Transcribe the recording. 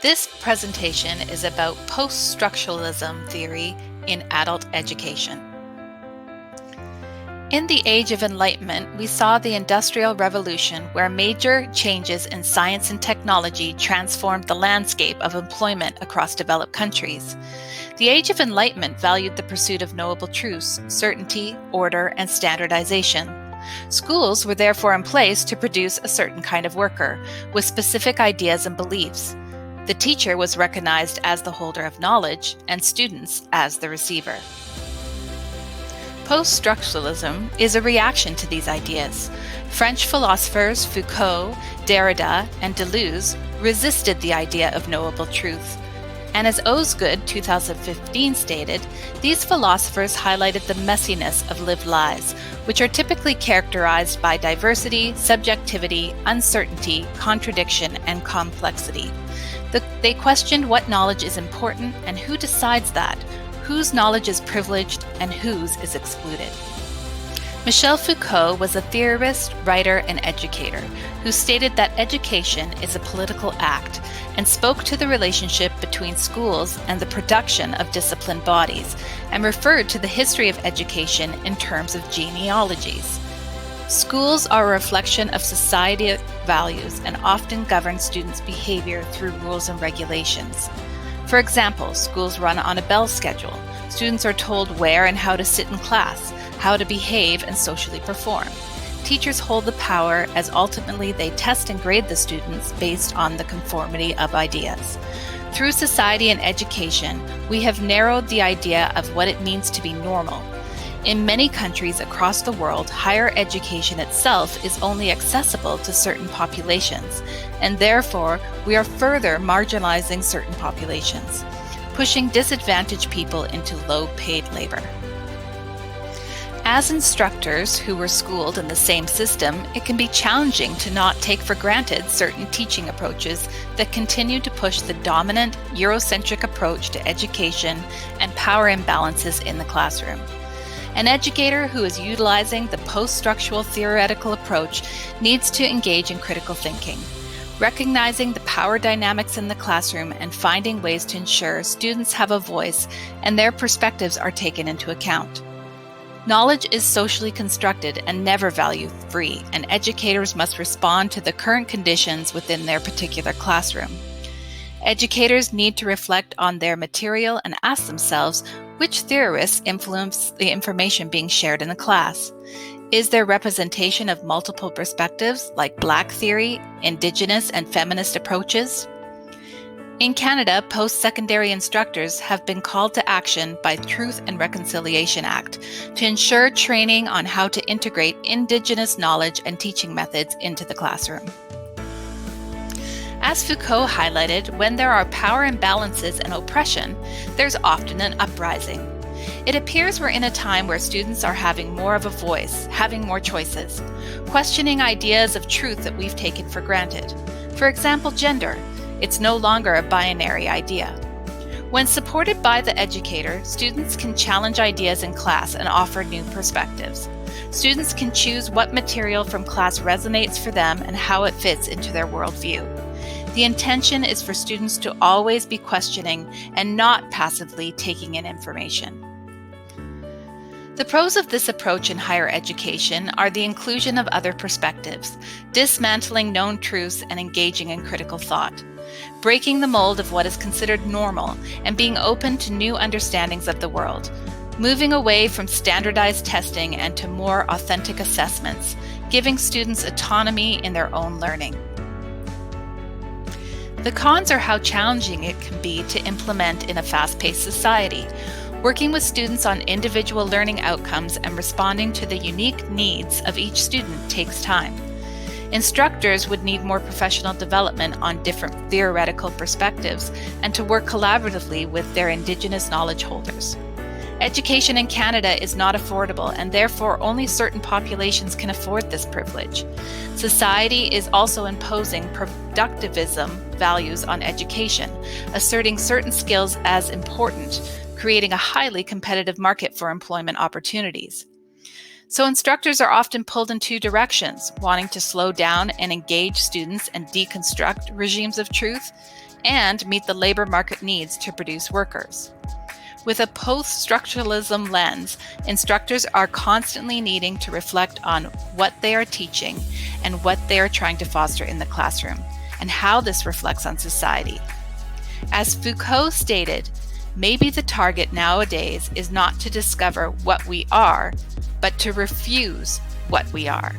This presentation is about post-structuralism theory in adult education. In the Age of Enlightenment, we saw the Industrial Revolution, where major changes in science and technology transformed the landscape of employment across developed countries. The Age of Enlightenment valued the pursuit of knowable truths, certainty, order, and standardization. Schools were therefore in place to produce a certain kind of worker, with specific ideas and beliefs. The teacher was recognized as the holder of knowledge, and students as the receiver. Post-structuralism is a reaction to these ideas. French philosophers Foucault, Derrida, and Deleuze resisted the idea of knowable truth. And as Osgood 2015 stated, these philosophers highlighted the messiness of lived lives, which are typically characterized by diversity, subjectivity, uncertainty, contradiction, and complexity. They questioned what knowledge is important and who decides that, whose knowledge is privileged and whose is excluded. Michel Foucault was a theorist, writer, and educator who stated that education is a political act and spoke to the relationship between schools and the production of disciplined bodies, and referred to the history of education in terms of genealogies. Schools are a reflection of society values and often govern students' behavior through rules and regulations. For example, schools run on a bell schedule. Students are told where and how to sit in class, how to behave and socially perform. Teachers hold the power as ultimately they test and grade the students based on the conformity of ideas. Through society and education, we have narrowed the idea of what it means to be normal. In many countries across the world, higher education itself is only accessible to certain populations, and therefore we are further marginalizing certain populations, pushing disadvantaged people into low-paid labor. As instructors who were schooled in the same system, it can be challenging to not take for granted certain teaching approaches that continue to push the dominant Eurocentric approach to education and power imbalances in the classroom. An educator who is utilizing the post-structural theoretical approach needs to engage in critical thinking, recognizing the power dynamics in the classroom and finding ways to ensure students have a voice and their perspectives are taken into account. Knowledge is socially constructed and never value-free, and educators must respond to the current conditions within their particular classroom. Educators need to reflect on their material and ask themselves which theorists influence the information being shared in the class. Is there representation of multiple perspectives like Black theory, Indigenous, and feminist approaches? In Canada, post-secondary instructors have been called to action by Truth and Reconciliation Act to ensure training on how to integrate Indigenous knowledge and teaching methods into the classroom. As Foucault highlighted, when there are power imbalances and oppression, there's often an uprising. It appears we're in a time where students are having more of a voice, having more choices, questioning ideas of truth that we've taken for granted. For example, gender. It's no longer a binary idea. When supported by the educator, students can challenge ideas in class and offer new perspectives. Students can choose what material from class resonates for them and how it fits into their worldview. The intention is for students to always be questioning and not passively taking in information. The pros of this approach in higher education are the inclusion of other perspectives, dismantling known truths and engaging in critical thought, breaking the mold of what is considered normal and being open to new understandings of the world, moving away from standardized testing and to more authentic assessments, giving students autonomy in their own learning. The cons are how challenging it can be to implement in a fast-paced society. Working with students on individual learning outcomes and responding to the unique needs of each student takes time. Instructors would need more professional development on different theoretical perspectives and to work collaboratively with their Indigenous knowledge holders. Education in Canada is not affordable, and therefore only certain populations can afford this privilege. Society is also imposing productivism values on education, asserting certain skills as important, creating a highly competitive market for employment opportunities. So instructors are often pulled in two directions, wanting to slow down and engage students and deconstruct regimes of truth, and meet the labor market needs to produce workers. With a post-structuralism lens, instructors are constantly needing to reflect on what they are teaching and what they are trying to foster in the classroom, and how this reflects on society. As Foucault stated, maybe the target nowadays is not to discover what we are, but to refuse what we are.